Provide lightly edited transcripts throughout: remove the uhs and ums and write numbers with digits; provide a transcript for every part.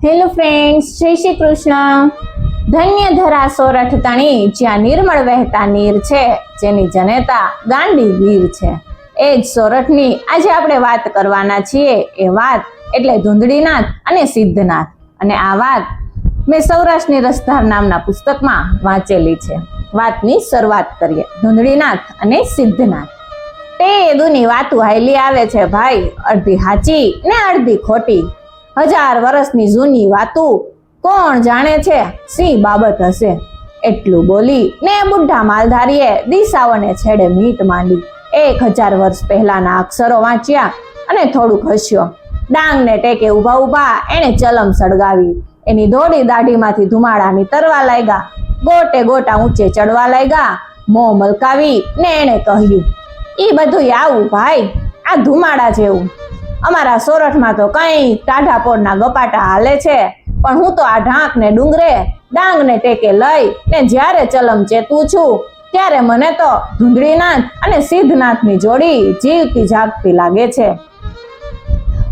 Hello friends, જય શ્રી કૃષ્ણ. ધન્ય ધરા સોરઠ તણી, જ્યાં નિર્મળ વહેતા નીર છે, જેની જનેતા ગાંડી વીર છે. એ જ સોરઠની આજે આપણે વાત કરવાના છીએ. એ વાત એટલે ધૂંધળીનાથ અને સિદ્ધનાથ. અને આ વાત મેં સૌરાષ્ટ્રની રસધાર નામના પુસ્તકમાં વાંચેલી છે. વાતની શરૂઆત કરીએ. ધૂંધળીનાથ અને સિદ્ધનાથ. તે દુની વાતું હાઈલી આવે છે ભાઈ, અડધી હાચી ને અડધી ખોટી. 1000 વર્ષની જૂની વાતું કોણ જાણે છે સી બાબત હશે. એટલું બોલી ને બુઢા માલધારીએ દિશાઓને છેડે મીટ માંડી. 1000 વર્ષ પહેલાના અક્ષરો વાંચ્યા અને થોડુંક હસ્યો. ડાંગને ટેકે ઉભા ઉભા એને ચલમ સળગાવી. એની ધોળી દાઢીમાંથી ધુમાડા નીતરવા લાગ્યા. ગોટે ગોટા ઊંચે ચડવા લાગ્યા. મોં મલકાવી ને એને કહ્યું, ઈ બધું આવું ભાઈ, આ ધુમાડા જેવું. અમારા સોરઠમાં તો કઈ ટાઢાપોરના ગપાટા હાલે છે, પણ હું તો આ ઢાંક ને ડુંગરે ડાંગને ટેકે લઈ ને જ્યારે ચલમ ચેતું છું, ત્યારે મને તો ધૂંધળીનાથ અને સિદ્ધનાથની જોડી જીવતી જાગતી લાગે છે.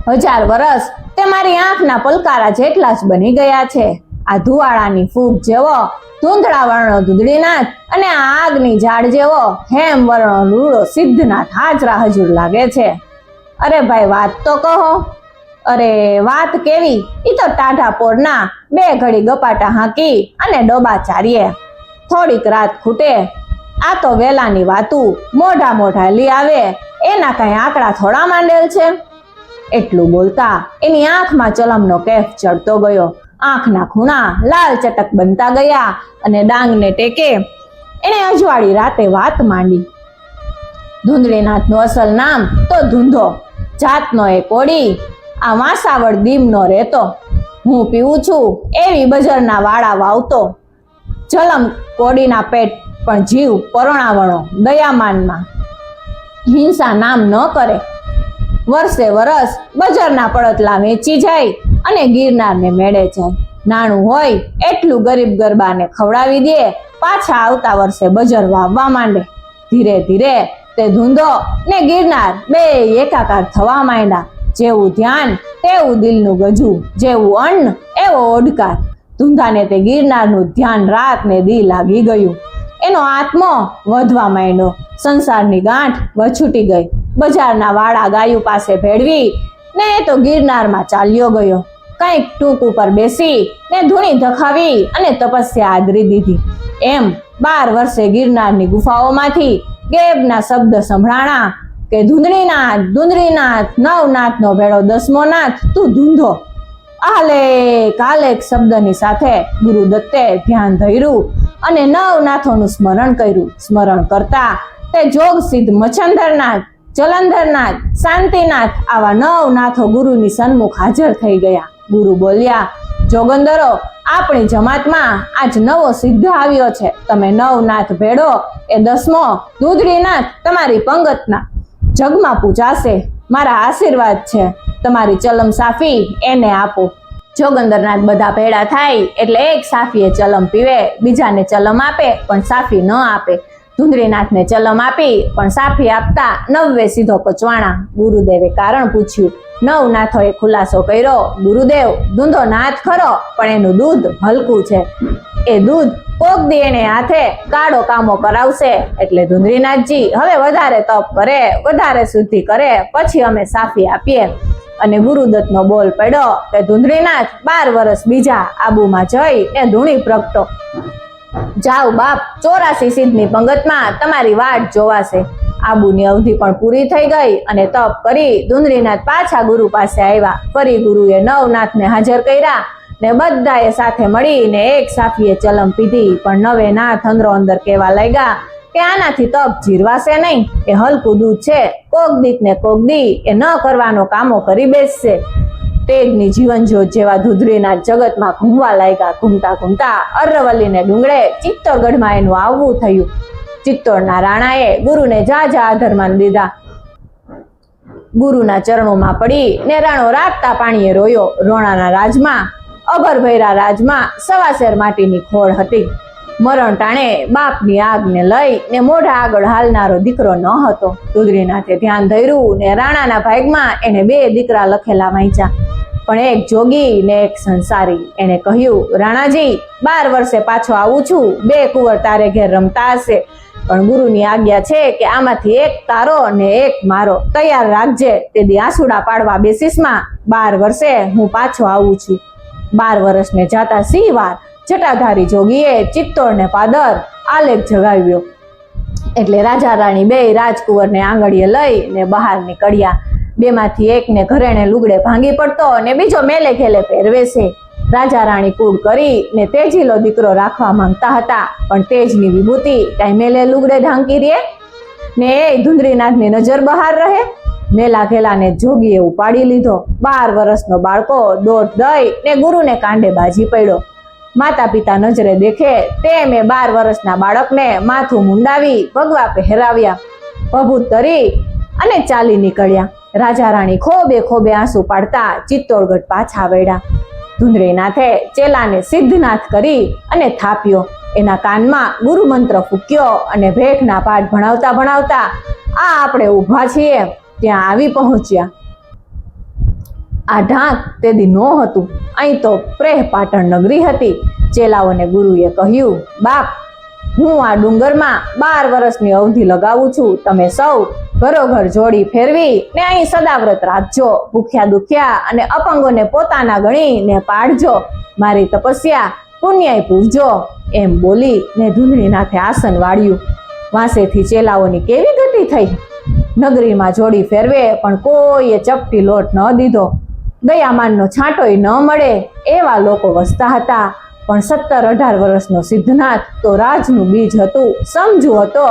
1000 વર્ષ તે મારી આંખના પલકારા જેટલા જ બની ગયા છે. આ ધુવાળાની ફૂગ જેવો ધૂંધળા વર્ણો ધૂંધળીનાથ અને આ આગની ઝાડ જેવો હેમ વર્ણો લૂડો સિદ્ધનાથ હાજરા હજુર લાગે છે. અરે ભાઈ, વાત તો કહો. અરે વાત કેવી, ઈ તો ટાઢા પોરના 2 ઘડી ગપાટા હાંકી અને ડોબા ચારીએ. થોડીક રાત ખૂટે. આ તો વેલાની વાતું મોઢા મોઢા લી આવે, એના કઈ આંકડા થોડા માંડેલ છે. એટલું બોલતા એની આંખમાં ચલમનો કેફ ચડતો ગયો. આંખના ખૂણા લાલ ચટક બનતા ગયા અને ડાંગને ટેકે એને અજવાળી રાતે વાત માંડી. ધૂંધળીનાથનું અસલ નામ તો ધૂંધો, જાતનો એ કોડી, આ વાસાવડ દીમનો રહેતો. હું પીવું છું એવી બજરના વાળા વાવતો. જલમ કોડીના પેટ પણ જીવ પરણાવણો દયામાનમાં. હિંસા નામ ન કરે. વર્ષે વરસ બજરના પડતલા વેચી જાય અને ગિરનારને મેળે જાય. નાણું હોય એટલું ગરીબ ગરબાને ખવડાવી દે, પાછા આવતા વર્ષે બજર વાવવા માંડે. ધીરે ધીરે તે ધૂંધો ને ગિરનાર 2 એકાકાર થવા માંડ્યા. જેવું ધ્યાન તેવું દિલનું ગજુ, જેવું અન્ન એવો ઓડકાર. ધૂંધાને તે ગિરનારનું ધ્યાન રાત ને દી લાગી ગયું. એનો આત્મો વધવા માંડ્યો. સંસારની ગાંઠ વછૂટી ગઈ. બજારના વાળા ગાયું પાસે ભેળવી ને એ તો ગિરનારમાં ચાલ્યો ગયો. કંઈક ટૂંક ઉપર બેસી ને ધૂણી ધખાવી અને તપસ્યા આદરી દીધી. એમ 12 વર્ષે ગિરનારની ગુફાઓમાંથી ગેબના શબ્દ સંભળાણા કે ધૂંધળીનાથ, ધૂંધળીનાથ, નવનાથનો ભેળો 10મો નાથ, તું ધૂંધો. આલેક શબ્દની સાથે ગુરુ દત્તે ધ્યાન ધર્યું અને નવનાથોનું સ્મરણ કર્યું. સ્મરણ કરતા તે જોગ સિદ્ધ મચ્છંદરનાથ, જલંધરનાથ, શાંતિનાથ આવા 9 નાથો ગુરુની સન્મુખ હાજર થઈ ગયા. ગુરુ બોલ્યા, જોગંદરો, આપણી જમાતમાં આજ નવો સિદ્ધ આવ્યો છે. તમે 9 નાથ ભેડો એ 10મો ધૂંધળીનાથ તમારી પંગતના જગમાં પૂજાશે. મારા આશીર્વાદ છે. તમારી ચલમ સાફી એને આપો. જોગંદરનાથ બધા ભેડા થાય એટલે એક સાફીએ ચલમ પીવે, બીજાને ચલમ આપે પણ સાફી ન આપે. ધૂંધળીનાથને ચલમ આપી પણ સાફી આપતા 9 સીધો પચવાણા. ગુરુદેવે કારણ પૂછ્યું. 9 નાથોએ ખુલાસો કર્યો, ગુરુદેવ, ધૂંધો નાથ ખરો, પણ એનું દૂધ હલકું છે. એ દૂધ કોક દી એને હાથે કાળો કામો કરાવશે. એટલે ધૂંધળીનાથજી હવે વધારે તપ કરે, વધારે શુદ્ધિ કરે, પછી અમે સાફી આપીએ. અને ગુરુદત્તનો બોલ પડ્યો કે ધૂંધળીનાથ 12 વર્ષ બીજા આબુમાં જઈ ને ધૂણી પ્રગટો. જાઓ બાપ, 84 સિદ્ધની પંગતમાં તમારી વાટ જોવાશે. આબુની અવધિ પણ પૂરી થઈ ગઈ અને તપ કરી ધૂંધળીનાથ પાછા ગુરુ પાસે આવ્યા. ફરી ગુરુએ 9 નાથને હાજર કર્યા ને બધાએ સાથે મળીને એક સાફીએ ચલમ પીધી. પણ 9 નાથ અંદરો અંદર કહેવા લાગ્યા કે આનાથી તપ જીરવાશે નહીં. એ હલકું દૂધ છે, કોક દીક ને કોક દી એ ન કરવાનો કામો કરી બેસશે. તેજની જીવન જ્યોત જેવા ધૂંધળીનાથ જગતમાં ઘૂમવા લાગ્યા. ઘૂમતા ઘૂમતા અરવલ્લીને ડુંગળે ચિત્તોડગઢમાં એનું આવવું થયું. ચિત્તોડના રાણાએ ગુરુને જા આધરમાન દીધા. ગુરુના ચરણોમાં પડી ને રાણો રાગતા પાણીએ રોયો. રોણાના રાજમાં, અભરભૈરા રાજમાં 1.25 શેર માટીની ખોળ હતી. મરણ ટાણે બાપની આગને લઈ ને મોઢા આગળ હાલનારો દીકરો ન હતો. ધૂંધળીનાથે ધ્યાન ધર્યું ને રાણાના ભાગમાં એને 2 દીકરા લખેલા વાંચ્યા. પણ એક જોગી ને એક સંસારી. એને કહ્યું, રાણાજી, 12 વર્ષે પાછો આવું છું. 2 કુંવર તારે ઘેર રમતા હશે, પણ ગુરુની આજ્ઞા છે કે આમાંથી એક તારો અને એક મારો. તૈયાર રાખજે, તે દી આસુડા પાડવા બેસીસમાં. 12 વર્ષે હું પાછો આવું છું. 12 વર્ષને જાતા સી વાર જટાધારી જોગીએ ચિત્તોડ ને પાદર આલેખ જગાવ્યો. એટલે રાજા રાણી બેય રાજકુંવરને આંગળીએ લઈને બહાર નીકળ્યા. 2 માંથી એકને ઘરેણે લુગડે ભાંગી પડતો અને બીજો મેલે ઘેલે પહેરવે છે. રાજા રાણી કૂડ કરી ને તેજીલો દીકરો રાખવા માંગતા હતા, પણ તેજની વિભૂતિ કાંઈ મેલે લુગડે ઢાંકી રે ને એ ધુંધળીનાથની નજર બહાર રહે. મેલા ઘેલાને જોગીએ ઉપાડી લીધો. 12 વર્ષનો બાળકો દોઢ દઈ ને ગુરુને કાંડે બાજી પડ્યો. માતા પિતા નજરે દેખે તે મેં 12 વર્ષના બાળકને માથું મુંડાવી ભગવા પહેરાવ્યા, ભભૂત ધરી અને ચાલી નીકળ્યા. રાજા રાણી ખોબે ખોબે આંસુ પાડતા ચિત્તોડગઢ પાછા વળ્યા. ધુંધળીનાથે ચેલાને સિદ્ધનાથ કરી અને થાપ્યો. એના કાનમાં ગુરુ મંત્ર ફૂક્યો અને ભેખના પાઠ ભણાવતા ભણાવતા આ આપણે ઊભા છીએ ત્યાં આવી પહોંચ્યા. આ ઢાંક તે દી નો હતું. અહીં તો પ્રેહ પાટણ નગરી હતી. ચેલાઓને ગુરુએ કહ્યું, બાપ, હું આ ડુંગરમાં 12 વર્ષની અવધિ લગાવું છું. તમે સૌ ઘરોઘર જોડી ફેરવી ને અહીં સદાવ્રત રાખજો. ભૂખ્યા દુખ્યા અને અપંગોને પોતાના ગણીને પાડજો. મારી તપસ્યા પુણ્યાય પૂરજો. એમ બોલી ને ધુંધળીનાથે આસન વાળ્યું. વાંસેથી ચેલાઓની કેવી ગતિ થઈ. નગરીમાં જોડી ફેરવે પણ કોઈએ ચપટી લોટ ન દીધો. દયામાનનો છાંટોય ન મળે એવા લોકો વસતા હતા. પણ 17-18 વર્ષનો સિદ્ધનાથ તો રાજનું બીજ હતું, સમજુ હતો.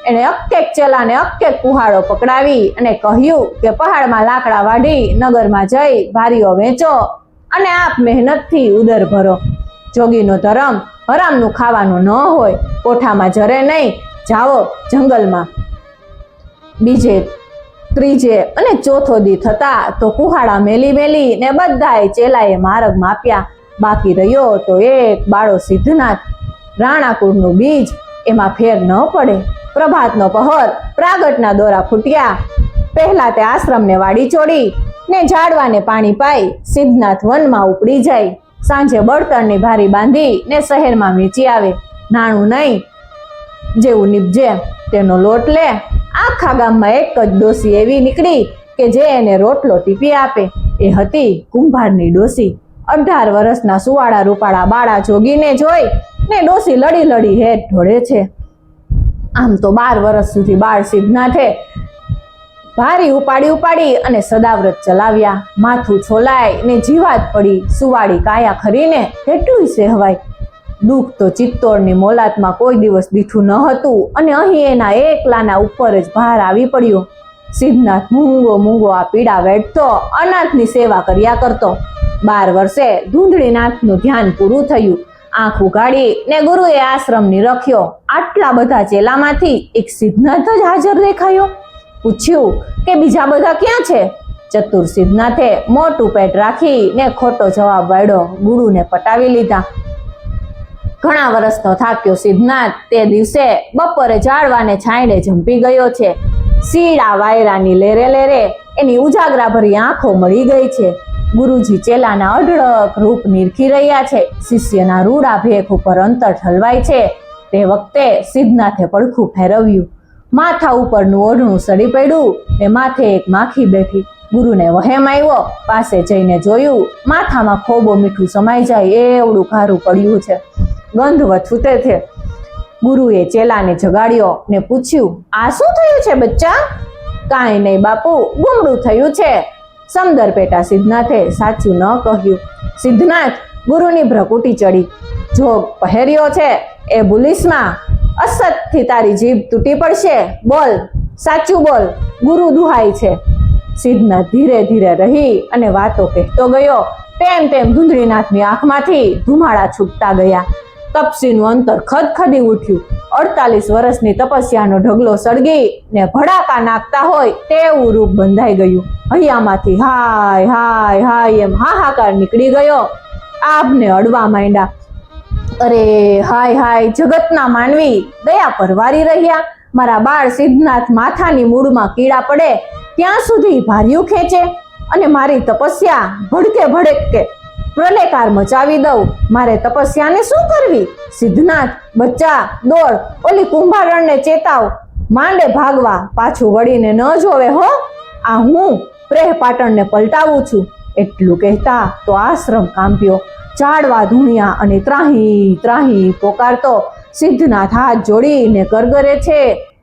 એને અક્કેક ચેલાને અક્કેક કુહાડો પકડાવી અને કહ્યું કે પહાડમાં લાકડા વાઢી નગરમાં જઈ ભારીઓ વેચો અને આપ મહેનતથી ઉદર ભરો. જોગીનો ધર્મ હરામનું ખાવાનું ન હોય. કોઠામાં જરે નહીં, જાઓ જંગલમાં. બીજે ત્રીજે અને ચોથો દી થતા તો કુહાડા મેલી મેલી ને બધાય ચેલાએ માર્ગ માપ્યા. બાકી રહ્યો તો એક બાળો સિદ્ધનાથ. રાણાકુળનું બીજ એમાં ફેર ન પડે. પ્રભાતનો પહોર પ્રાગટના દોરા ફૂટ્યા. પહેલા તે આશ્રમને વાડી ચોડી ને ઝાડવાને પાણી પાઈ સિદ્ધનાથ વનમાં ઉપડી જાય. સાંજે બળતણની ભારી બાંધી ને શહેરમાં વેચી આવે. નાણું નહીં જેવું નીપજે તેનો લોટ લે. આખા ગામમાં એક જ ડોસી એવી નીકળી કે જે એને રોટલો ટીપી આપે. એ હતી કુંભારની ડોસી. 18 વર્ષના સુવાળા રૂપાળા બાળા જોગીને જોઈ ને ડોસી લડી લડી હેઠ ઢોળે છે. આમ તો 12 વર્ષ સુધી બાળ સિદ્ધનાથે ભારી ઉપાડી અને સદાવ્રત ચલાવ્યા. માથું છોલાય ને જીવાત પડી. સુવાળી કાયા ખરીને કેટલું સહેવાય. દુઃખ તો ચિત્તોડની મોલાતમાં કોઈ દિવસ દીઠું ન હતું અને અહીં એના એકલાના ઉપર જ ભાર આવી પડ્યો. સિદ્ધનાથ મૂંગો આ પીડા વેઠતો અનાથની સેવા કર્યા કરતો. 12 વર્ષે ધુંધળીનાથનું ધ્યાન પૂરું થયું. આંખ ઉઘાડી ને ગુરુએ આશ્રમની રખ્યો. આટલા બધા ચેલામાંથી એક સિદ્ધનાથ જ હાજર દેખાયો. પૂછ્યું કે બીજા બધા ક્યાં છે? ચતુર સિદ્ધનાથે મોટું પેટ રાખી ને ખોટો જવાબ વાળ્યો. ગુરુને પટાવી લીધા. ઘણા વર્ષનો થાક્યો સિદ્ધનાથ તે દિવસે બપોરે ઝાડવાને છાંયડે જંપી ગયો છે. સીડા વાયરાની લેરે લેરે એની ઉજાગરા ભરી આંખો મળી ગઈ છે. ગુરુજી ચેલાના અઢળક રૂપ નિરખી રહ્યા છે. શિષ્યના રૂડા ભેખ ઉપર અંતર ઠલવાય છે. તે વખતે સિદ્ધનાથે પડખું ફેરવ્યું. માથા ઉપરનું ઓઢણું સડી પડ્યું ને માથે એક માખી બેઠી. ગુરુને વહેમ આવ્યો. પાસે જઈને જોયું. માથામાં ખોબો મીઠું સમાઈ જાય એવડું ઘારું પડ્યું છે. ગંધવત છૂટે છે. ગુરુએ ચેલાને જગાડ્યો ને પૂછ્યું, આ શું થયું છે બચ્ચા? કાંઈ નહીં બાપુ, ગુમડું થયું છે. સમદર પેટા સિદ્ધનાથે સાચું ન કહ્યું. સિદ્ધનાથ, ગુરુની ભ્રકુટી ચડી. જોગ પહેર્યો છે એ ભૂલીસમાં. અસતથી તારી જીભ તૂટી પડશે. બોલ, સાચું બોલ, ગુરુ દુહાય છે. સિદ્ધનાથ ધીરે ધીરે રહી અને વાતો કહેતો ગયો. તેમ તેમ ધુંધળીનાથની આંખમાંથી ધુમાડા છૂટતા ગયા. તપસીનું અંતર ખદખદી ઉઠ્યું. 48 વર્ષની તપસ્યાનો ઢગલો સળગી ને ભડાકા નાખતા હોય તેવું રૂપ બંધાઈ ગયું. હૈયામાંથી હાય હાય હાય એમ હાહાકાર નીકળી ગયો. આભને અડવા માંડ્યા. અરે હાય હાય, જગતના માનવી દયા પરવારી રહ્યા. મારા બાળ સિદ્ધનાથ માથાની મૂળમાં કીડા પડે ત્યાં સુધી ભાર્યું ખેંચે. અને મારી તપસ્યા ભડકે ભડકે પ્રલયકાર મચાવી દઉં. મારે તપસ્યાને શું કરવી? સિદ્ધનાથ, બચ્ચા દોડ, ઓલી કુંભારણને ચેતાવ, માંડે ભાગવા, પાછું વળીને ન જોવે હો. આ હું પ્રેહ પાટણને પલટાવું છું. એટલું કહેતા તો આશ્રમ કાંપ્યો. ઝાડવા ધૂણિયા અને ત્રાહી ત્રાહી પોકારતો સિદ્ધનાથ હાથ જોડીને કરગરે છે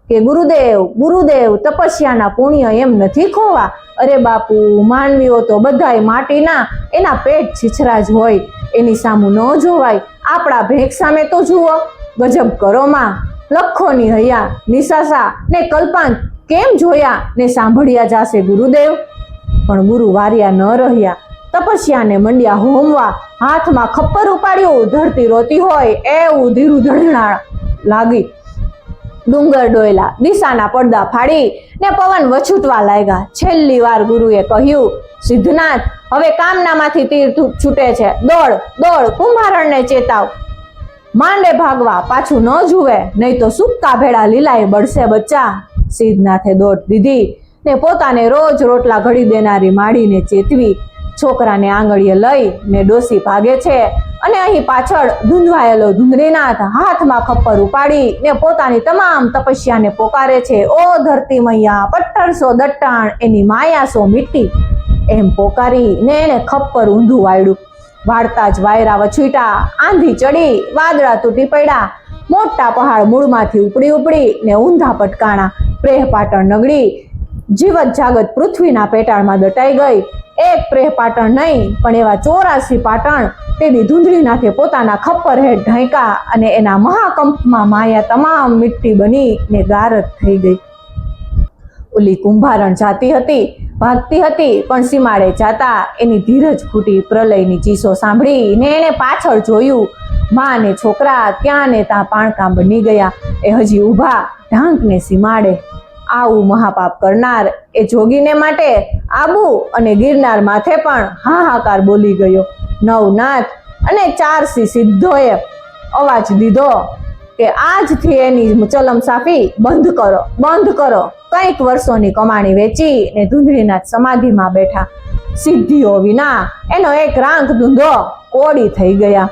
કે ગુરુદેવ, ગુરુદેવ, તપસ્યાના પુણ્ય એમ નથી ખોવા. અરે બાપુ, માનવીઓ તો બધાય માટીના, એના પેટ છીછરા જ હોય, એની સામું ન જોવાય. આપણા ભેખ સામે તો જુઓ. ગજબ કરો માં. લખોની હૈયા, નિશાસા ને કલ્પાંત કેમ જોયા ને સાંભળ્યા જાશે ગુરુદેવ? પણ ગુરુ વાર્યા ન રહ્યા. તપસ્યાને મંડ્યા હોમવા. હાથમાં ખપ્પર ઉપાડ્યું. ધરતી રોતી હોય એવું ધીરું ધડધડા લાગી. ડુંગર ડોયલા, દિશાના પડદા ફાડી ને પવન વછૂટવા લાગ્યા. છેલ્લી વાર ગુરુએ કહ્યું, સિદ્ધનાથ, હવે કામનામાંથી તીર છૂટે છે. દોડ દોડ, કુંભારણને ચેતાવ, માંડે ભાગવા, પાછું ન જુએ, નહીં તો સુક્કા ભેળા લીલાએ બળશે બચ્ચા. સિદ્ધનાથે દોડ દીધી ને પોતાને રોજ રોટલા ઘડી દેનારી માડીને ચેતવી. છોકરાને આંગળીએ લઈ ને ડોસી ભાગે છે અને અહીં પાછળ ધૂંધવાયેલો ધૂંધળીનાથ હાથમાં ખપ્પર ઉપાડી ને પોતાની તમામ તપસ્યાને પોકારે છે. ઓ ધરતી મૈયા, 1500 દટ્ટાણ, એની માયા સો મીઠી, એમ પોકારી ને એને ખપ્પર ઊંધું વાળ્યું. વાળતા જ વાયરા વછીટા, આંધી ચડી, વાદળા તૂટી પડ્યા, મોટા પહાડ મૂળમાંથી ઉપડી ઉપડી ને ઊંધા પટકાણા. પ્રેહ પાટણ નગરી જીવત જાગત પૃથ્વીના પેટાળમાં દટાઈ ગઈ. એક પ્રેહ પાટણ નહીં પણ એવા 84 પાટણ તેની ધૂંધળીનાથે પોતાના ખપ્પર હેઠ ઢાંક્યા અને એના મહાકંપમાં માયા તમામ મીઠી બની ને ગારત થઈ ગઈ. ઓલી કુંભારણ જાતી હતી, ભાગતી હતી, પણ સીમાડે જાતા એની ધીરજ ફૂટી. પ્રલયની ચીસો સાંભળી ને એને પાછળ જોયું. માં ને છોકરા ત્યાં ને ત્યાં પાણકા બની ગયા. એ હજી ઊભા ઢાંકને સીમાડે. આવું મહાપાપ કરનાર એ જોગીને માટે આબુ અને ગિરનાર માથે પણ હાહાકાર બોલી ગયો. નવનાથ અને 4 સિદ્ધોએ અવાજ દીધો કે આજથી એની ચલમ સાફી બંધ કરો, બંધ કરો. કંઈક વર્ષોની કમાણી વેચી ને ધૂંધળીનાથ સમાધિમાં બેઠા. સિદ્ધિઓ વિના એનો એક રાંક ધૂંધો કોડી થઈ ગયા.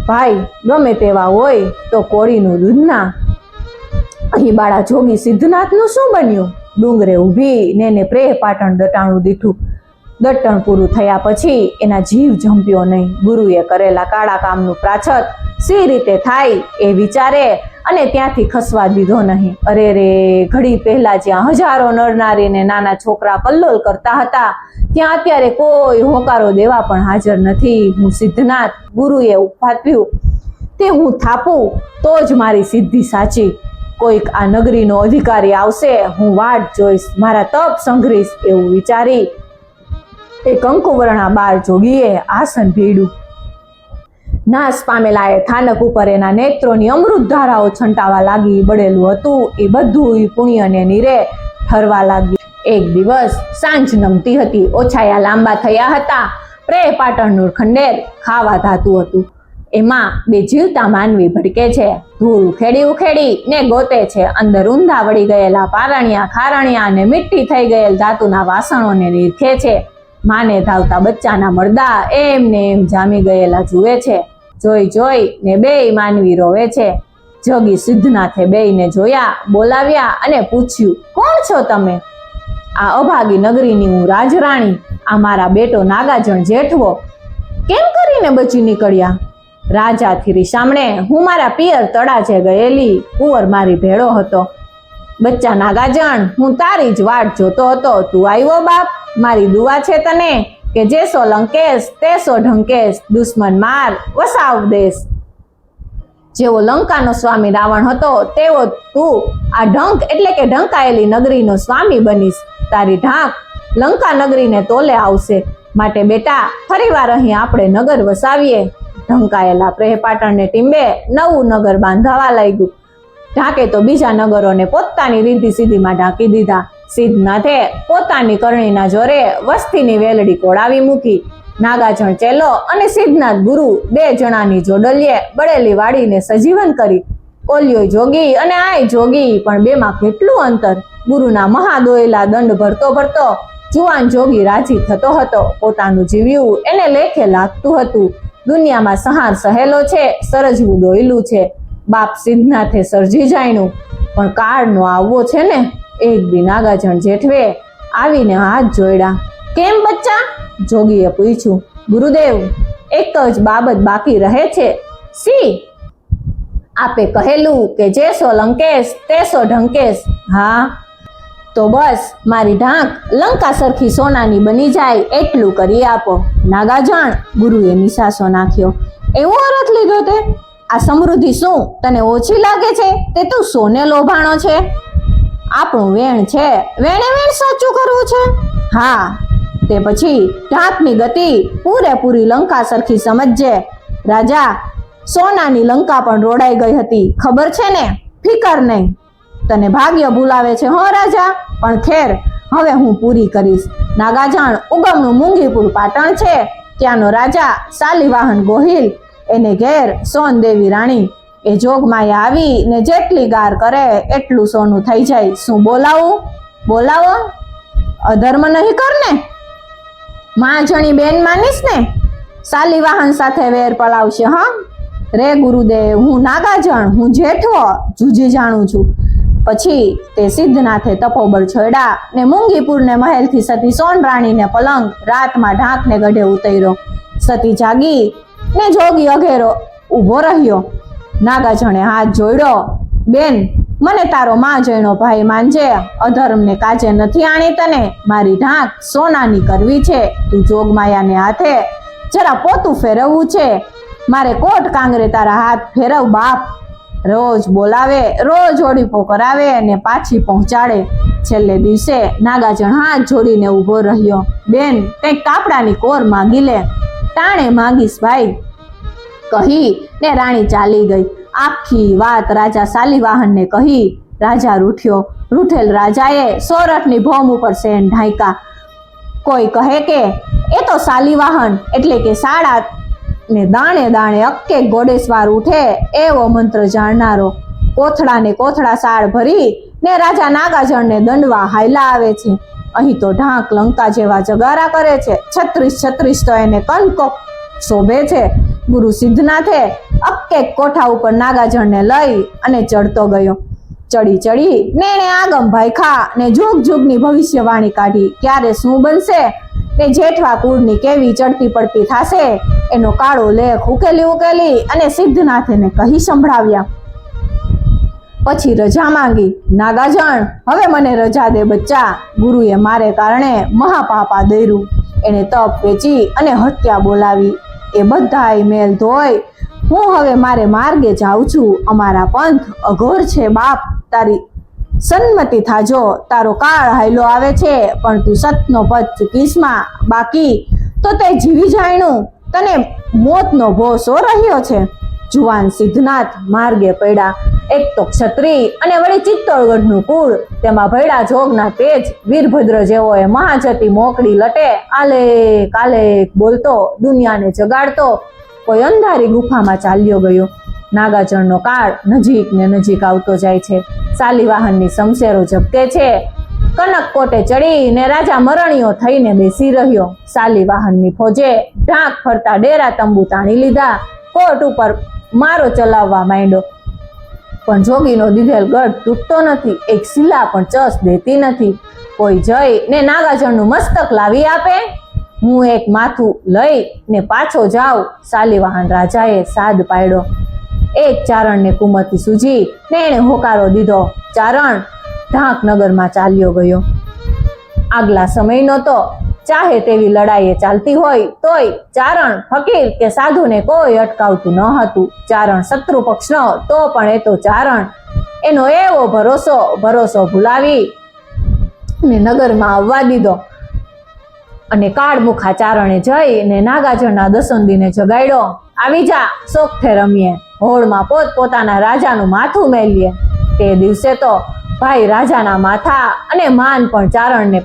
ભાઈ, ગમે તેવા હોય તો કોડીનું દૂધ ના. અહીં બાળા જોગી સિદ્ધનાથનું શું બન્યું? ડુંગરે ઊભી ને એને પ્રેહ પાટણ દટાણું દીઠું. દટણ પૂરું થયા પછી એના જીવ જંપ્યો નહીં. ગુરુએ કરેલા કાળા કામનું પ્રાછત સી રીતે થાય એ વિચારે અને ત્યાંથી ખસવા દીધો નહીં. અરે રે, ઘડી પહેલા જ્યાં હજારો નરનારીને નાના છોકરા કલ્લોલ કરતા હતા, ત્યાં અત્યારે કોઈ હોકારો દેવા પણ હાજર નથી. હું સિદ્ધનાથ, ગુરુએ ઉપાત્યું, તે હું થાપું તો જ મારી સિદ્ધિ સાચી. કોઈક આ નગરીનો અધિકારી આવશે, હું વાટ જોઈશ, મારા તપ સંઘરીશ એવું વિચારી તે કંકુવર્ણા 12 જોગીએ આસન ભીડ્યું. નાશ પામેલા એ થાનક ઉપર એના નેત્રોની અમૃત ધારાઓ છંટાવા લાગી. બળેલું હતું એ બધું પુણ્યને નીરે ઠરવા લાગ્યું. એક દિવસ સાંજ નમતી હતી, ઓછાયા લાંબા થયા હતા. પ્રેહ પાટણનું ખંડેર ખાવા ધાતું હતું. એમાં 2 જીવતા માનવી ભટકે છે. ધૂળ ઉખેડી ઉખેડી ને ગોતે છે. અંદર ઊંધા વળી ગયેલા પારણિયા, ખારણિયા અને મીઠી થઈ ગયેલ ધાતુના વાસણોને નીરખે છે. માને ધાવતા બચ્ચાના મળદા એમને એમ જામી ગયેલા જુએ છે. જોઈ જોઈ ને 2 માનવી રોવે છે. જોગી સિદ્ધનાથે 2ને જોયા, બોલાવ્યા અને પૂછ્યું, કોણ છો તમે? આ અભાગી નગરીની હું રાજરાણી, આ મારા બેટો નાગાજણ જેઠવો. કેમ કરીને બચી નીકળ્યા? રાજાથી સામણે હું મારા પિયર તળાજે ગયેલી. કુંવર મારી ભેળો હતો. બચ્ચા નાગાજણ, હું તારી જ વાટ જોતો હતો. તું આવ્યો બાપ. મારી દુઆ છે તને કે જેસો લંકેશ તેસો ઢંકેશ, દુશ્મન માર વસાવ દેશ. જેવો લંકાનો સ્વામી રાવણ હતો તેવો તું આ ઢંક એટલે કે ઢંકાયેલી નગરીનો સ્વામી બનીશ. તારી ઢાંક લંકા નગરીને તોલે આવશે. માટે બેટા, ફરીવાર અહીં આપણે નગર વસાવીએ. ઢંકાયેલા પ્રેહ પાટણને ટીંબે નવું નગર બાંધાવા લાગ્યું. ઢાંકે તો બીજા નગરોને પોતાની રીતિ સીધીમાં ઢાંકી દીધા. સિદ્ધનાથે પોતાની કરણીના જોરે વસ્તીની વેલડી કોડાવી મૂકી. નાગાજણ ચેલો અને સિદ્ધનાથ ગુરુ 2 જણાની જોડલીએ બળેલી વાડીને સજીવન કરી. ઓલિયો જોગી અને આય જોગી, પણ બેમાં કેટલું અંતર. ગુરુના મહાદોયેલા દંડ ભરતો ભરતો જુવાન જોગી રાજી થતો હતો. પોતાનું જીવ્યું એને લેખે લાગતું હતું. દુનિયામાં સહાર સહેલો છે, સરજવું દોયલું છે. બાપ સિદ્ધનાથે સર્જી જાણ્યું, પણ કાળનો આવવો છે ને. એક દી નાગાજણ જેઠવે આવીને હાથ જોડ્યા. કેમ બચ્ચા? જોગીએ પૂછ્યું. ગુરુદેવ, એક જ બાબત બાકી રહે છે. સી? આપે કહેલું કે જેસો લંકેશ તેસો ઢંકેશ. હા, તો બસ મારી ઢાંક લંકા સરખી સોનાની બની જાય એટલું કરી આપો. નાગાજણ, ગુરુએ નિશાસો નાખ્યો. એવો અર્થ લીધો તે? આ સમૃદ્ધિ શું તને ઓછી લાગે છે? તે તું સોને લોભાણો છે. આપણું વેણ છે, વેણે વેણ સાચું કરવું છે. હા, તે પછી ઢાંકની ગતિ પૂરેપૂરી લંકા સરખી સમજજે. રાજા, સોનાની લંકા પણ રોડાઈ ગઈ હતી, ખબર છે ને? ફિકર નહીં, તને ભાગ્ય ભૂલાવે છે હો રાજા, પણ ખેર હવે હું પૂરી કરીશ. નાગાજણ ઉગમનું મુંગીપુર પાટણ છે, ત્યાંનો રાજા શાલિવાહન ગોહિલ, એને ઘેર સોનદેવી રાણી. એ જોગમાયા આવી ને જેટલી ગાર કરે એટલું સોનું થઈ જાય. શું બોલાવું? બોલાવો. અધર્મ નહીં કર ને. માં જણી બેન માનીશ ને? શાલિવાહન સાથે વેર પલાવશે. હા રે ગુરુદેવ, હું નાગાજણ, હું જેઠવો જુજી જાણું છું. પછી તે સિદ્ધનાથે તપોબળ છોડ્યા ને મુંગીપુરને મહેલથી સતી સોન રાણીને પલંગ રાતમાં ઢાંકને ગઢે ઉતર્યો. સતી જાગી ને જોગી અઘેરો ઊભો રહ્યો. નાગાજણે હાથ જોડ્યો. બેન, મને તારો માં જણો ભાઈ માનજે. અધર્મને કાજે નથી આણી તને. મારી ઢાંક સોનાની કરવી છે. તું જોગમાયાને હાથે જરા પોતું ફેરવવું છે. મારે કોટ કાંગરે તારા હાથ ફેરવ બાપ. રોજ બોલાવે, રોજ ઓડીપો કરાવે અને પાછી પહોંચાડે. છેલ્લે દિવસે નાગાજણ હાથ જોડીને ઊભો રહ્યો. બેન, કંઈક કાપડાની કોર માગી લે. ટાણે માગીશ ભાઈ, કહી ને રાણી ચાલી ગઈ. આખી વાત રાજા શાલિવાહનને કહી. રાજા રૂઠ્યો. રૂઠેલ રાજાએ સોરઠની ભોમ ઉપર સેન ઢાંક્યા. કોઈ કહે કે એ તો શાલિવાહન એટલે કે શાળા ને દાણે દાણે અક્કે ઘોડેસવાર ઉઠે એવો મંત્ર જાણનારો. કોથળા ને કોથળા સાળ ભરી ને રાજા નાગાજણને દંડવા હાયલા આવે છે. અહીં તો ઢાંક લંકા જેવા જગારા કરે છે. 36 તો એને કનકો શોભે છે. ગુરુ સિદ્ધનાથે અક્કે કોઠા ઉપર નાગાજણને લઈ અને ચડતો ગયો. ચડી ને એને આગમ ભાઈખા ને જુગ જુગની ભવિષ્યવાણી કાઢી. ક્યારે શું બનશે ને જેઠવા કુળની કેવી ચડતી પડતી થાશે એનો કાળો લેખ ઉકેલી અને સિદ્ધનાથને કહી સંભળાવ્યા. પછી રજા માંગી. નાગાજણ, હવે મને રજા દે બચ્ચા. ગુરુએ મારે કારણે મહાપાપા દર્યું. એને તપ વેચી અને હત્યા બોલાવી. એ બધાય મેલ ધોઈ હું હવે મારે માર્ગે જાઉં છું. અમારા પંથ અઘોર છે બાપ. તારી સન્મતિ થાજો. તારો કાળ હાયલો આવે છે, પણ તું સતનો પદ ચૂકીશમાં. બાકી તો તે જીવી જાણ્યું, તને મોતનો ભો સો રહ્યો છે. જુવાન સિદ્ધનાથ માર્ગે પડ્યા. એક તો ક્ષત્રિય અને વળી ચિત્તોડગઢનું કુળ, તેમાં ભૈડા જોગના તેજ વીરભદ્ર જેવો એ મહાજતી મોકડી લટે આલે બોલતો દુનિયાને જગાડતો કોઈ અંધારી ગુફામાં ચાલ્યો ગયો. નાગાજણનો કાળ નજીક ને નજીક આવતો જાય છે. શાલિવાહનની શમશેરો ઝબકે છે. કનક કોટે ચડી ને રાજા મરણીયો થઈને બેસી રહ્યો. શાલિવાહનની ફોજે ઢાંક ફરતા ડેરા તંબુ તાણી લીધા. કોટ ઉપર મારો ચલાવવા માંડ્યો, પણ જોગીનો દીધેલ ગઢ તૂટતો નથી. એક શિલા પણ ચસ દેતી નથી. કોઈ જઈ ને નાગાજણનું મસ્તક લાવી આપે. હું એક માથું લઈ ને પાછો જાઉં. શાલિવાહન રાજાએ સાદ પાડ્યો. એક ચારણને કુમતી સૂજી ને એને હોકારો દીધો. ચારણ ઢાંકનગરમાં ચાલ્યો ગયો. આગલા સમયનો તો ચાહે તેવી લડાઈ ચાલતી હોય તોય ચારણ ફકીર કે સાધુને કોઈ અટકાવતું ન હતું. ચારણ શત્રુ પક્ષનો તો પણ એ તો ચારણ. એનો એવો ભરોસો ભૂલાવી ને નગરમાં આવવા દીધો. અને કાળમુખા ચારણે જઈ ને નાગાજણના દસંદીને જગાડ્યો. આવી જા, સોખે રમીએ, હોળમાં પોતાના રાજાનું માથું મેલીએ. તે દિવસે તો ભાઈ રાજાના માથા અને માન પણ ચારણને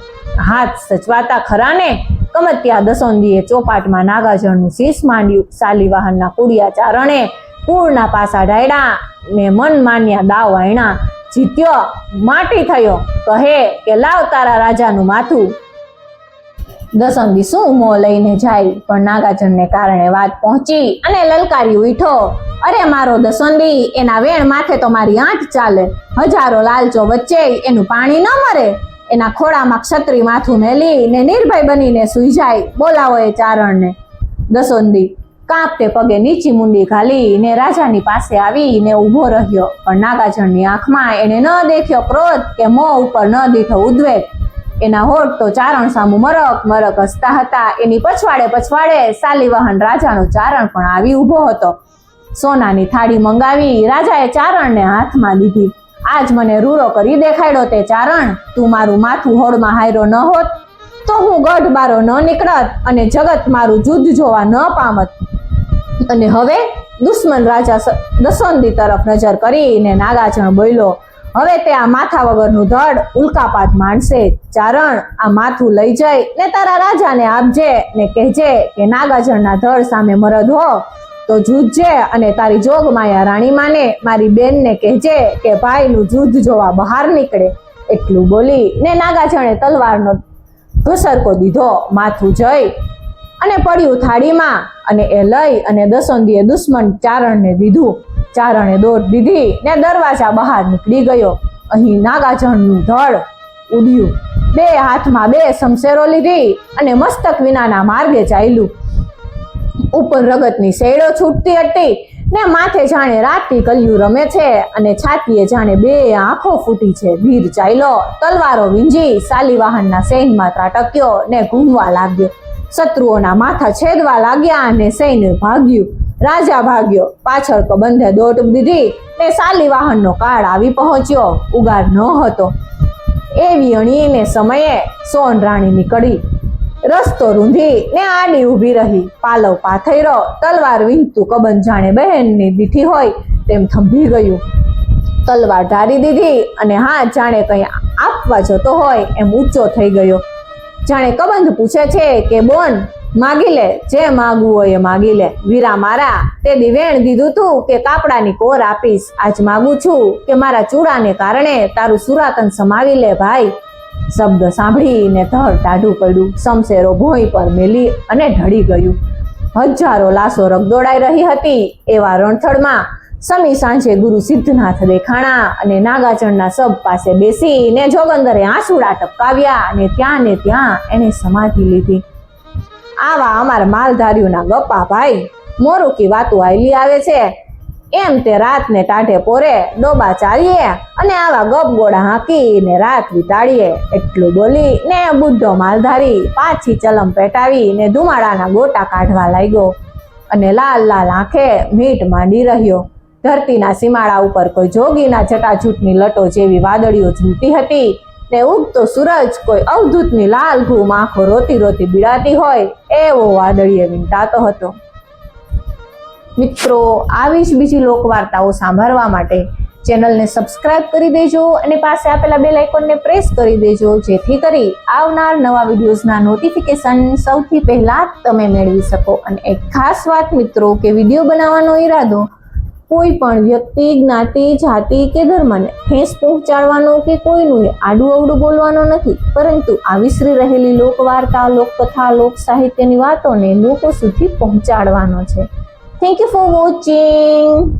હાથ સચવાતા ખરા ને. કમત્યા દસોંદીએ ચોપાટમાં નાગાજણનું શીશ માંડ્યું. શાલિવાહનના કુડિયા ચારણે કુળના પાસા ઢાળ્યા ને મન માન્યા દાવ આયણા. જીત્યો, માટી થયો. કહે કે લાવ તારા રાજાનું માથું. દસંગી શું મોં લઈને જાય, પણ નાગાજણને કારણે વાત પહોંચી અને લલકારી ઉઠો, અરે મારો દસંદી, એના વેણ માથે તો મારી આંખ ચાલે, હજારો લાલચો વચ્ચે એનું પાણી ન મરે, એના ખોળામાં ક્ષત્રિ માથું મેલી ને નિર્ભય બનીને સુઈ જાય, બોલાવો એ ચારણને. દસંદી કાંપતે પગે નીચી મુંડી ઘાલી ને રાજાની પાસે આવી ને ઊભો રહ્યો, પણ નાગાજણની આંખમાં એને ન દેખ્યો ક્રોધ કે મોં ઉપર ન દીઠો ઉદ્વેગ. એના હોઠ તો ચારણ સામું મરક મરક હસતા હતા. એની પછવાડે શાલિવાહન રાજાનો ચારણ પણ આવી ઊભો હતો. સોનાની થાળી મંગાવી રાજાએ ચારણને હાથમાં દીધી. આજ મને રૂરો કરી દેખાડ્યો તે ચારણ, તું મારું માથું હોડમાં હાયરો ન હોત તો હું ગઢ બારો ન નીકળત અને જગત મારું જુદ્ધ જોવા ન પામત. અને હવે દુશ્મન રાજા દસંદી તરફ નજર કરીને નાગાજણ બોલ્યો, હવે તે આ માથા વગરનું ધડ ઉલ્કાપાત માંડશે. ચારણ, આ માથું લઈ જઈ ને તારા રાજાને આપજે ને કહેજે કે નાગાજણના ધડ સામે મરદ હો તો જૂજજે, અને તારી જોગમાયા રાણીમાને મારી બેનને કહેજે કે ભાઈનું જુદ્ધ જોવા બહાર નીકળે. એટલું બોલી ને નાગાજણે તલવારનો ઘસરકો દીધો, માથું જઈ અને પડ્યું થાળીમાં, અને એ લઈ અને દસંદીએ દુશ્મન ચારણને દીધું. ચારણે દોટ દીધી ને દરવાજા બહાર નીકળી ગયો. અહીં નાગાજણનું ધડ ઉડ્યું, બે હાથમાં બે શમશેરો લીધી અને મસ્તક વિનાના માર્ગે ચાલ્યું. ઉપર રગતની શેડો છૂટતી હતી ને માથે જાણે રાતથી કલ્યું રમે છે, અને છાતીએ જાણે બે આંખો ફૂટી છે. વીર ચાલ્યો, તલવારો વીંજી શાલિવાહનના સૈન્યમાં ત્રાટક્યો ને ઘૂમવા લાગ્યો. શત્રુઓના માથા છેદવા લાગ્યા અને સૈન્ય ભાગ્યું. રાજા ભાગ્યો, પાછળ કબંધે દોટ દીધી ને શાલિવાહનનો કાળ આવી પહોંચ્યો. ઉગાર ન હતો એવી અણીને સમયે સોન રાણી નીકળી, રસ્તો રૂંધી ને આડી ઊભી રહી. પાલવ પાથર્યો, તલવાર વીંધતું કબંધ જાણે બહેનની દીઠી હોય તેમ થંભી ગયું. તલવાર ઢારી દીધી અને હાથ જાણે કંઈ આપવા જતો હોય એમ ઊંચો થઈ ગયો. જાણે કબંધ પૂછે છે કે બોન માગી લે, જે માગવું હોય એ માગી લે. વીરા મારા, તે દિવેણ દીધું તું કે કાપડાની કોર આપીશ. આજ માગું છું કે મારા ચૂડાને કારણે તારું સુરાતન સમાવી લે ભાઈ. શબ્દ સાંભળીને ધડ ટાઢું પડ્યું, શમશેરો ભોંય પર મેલી અને ઢળી ગયું. હજારો લાશો રગદોડાઈ રહી હતી. એવા રણથળમાં સમી સાંજે ગુરુ સિદ્ધનાથ દેખાણા અને નાગાજણના સબ પાસે બેસીને જોગંદરે આંસુડા ટપકાવ્યા અને ત્યાં એને સમાધિ લીધી. આવા અમારા માલધારીઓના ગપ્પા ભાઈ, મોરુકી વાતો આયલી આવે છે એમ તે રાતને ટાઢે પોરે ડોબા ચારીએ અને આવા ગપગોળા હાંકીને રાત વિતાડીએ. એટલું બોલી ને બુઢો માલધારી પાછી ચલમ પેટાવી ને ધુમાડાના ગોટા કાઢવા લાગ્યો અને લાલ લાલ આંખે મીટ માંડી રહ્યો. ધરતીના સીમાડા ઉપર કોઈ જોગીના જટાજૂટની લટો જેવી વાદળીઓ ઝૂલતી હતી ને ઉગતો સૂરજ કોઈ અવધૂતની લાલ ઘૂમ આંખો રોતી રોતી બીડાતી હોય એવો વાદળીએ વીંટાતો હતો. મિત્રો, આવી જ બીજી લોકવાર્તાઓ સાંભળવા માટે ચેનલને સબસ્ક્રાઇબ કરી દેજો અને પાસે આપેલા બેલ આઇકોનને પ્રેસ કરી દેજો, જેથી કરી આવનાર નવા વિડીયોઝના નોટિફિકેશન સૌથી પહેલા તમે મેળવી શકો. અને એક ખાસ વાત મિત્રો, કે વિડીયો બનાવવાનો ઈરાદો કોઈ પણ વ્યક્તિ, જ્ઞાતિ, જાતિ કે ધર્મને ઠેસ પહોંચાડવાનો કે કોઈનું આડું અવડું બોલવાનો નથી, પરંતુ આ વિસરી રહેલી લોકવાર્તા, લોકકથા, લોક સાહિત્યની વાતોને લોકો સુધી પહોંચાડવાનો છે. Thank you for watching.